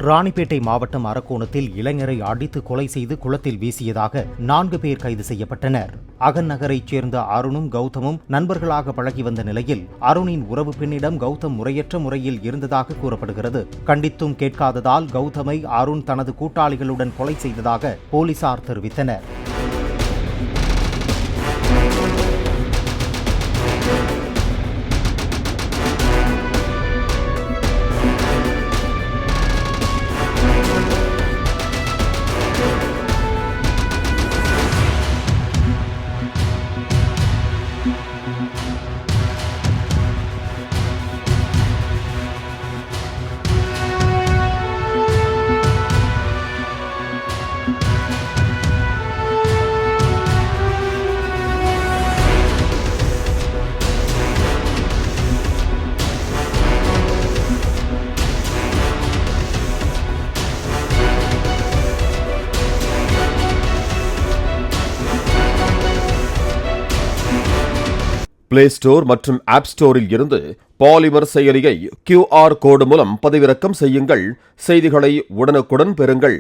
ராணிப்பேட்டை மாவட்டம் அரக்கோணத்தில் இளைஞரை அடித்து கொலை செய்து குளத்தில் வீசியதாக 4 பேர் கைது செய்யப்பட்டனர். அகன் நகரைச் சேர்ந்த அருணும் கௌதமும் நண்பர்களாக பழகி வந்த நிலையில் அருணின் உறவு பெண்ணிடம் கௌதம் முறையற்ற முறையில் இருந்ததாக கூறப்படுகிறது. கண்டித்தும் கேட்காததால் கௌதமை அருண் தனது கூட்டாளிகளுடன் கொலை செய்ததாக போலீசார் தெரிவித்தனர். பிளே ஸ்டோர் மற்றும் ஆப் ஸ்டோரில் இருந்து பாலிமர் செயலியை QR கோடு மூலம் பதிவிறக்கம் செய்யுங்கள். செய்திகளை உடனுக்குடன் பெறுங்கள்.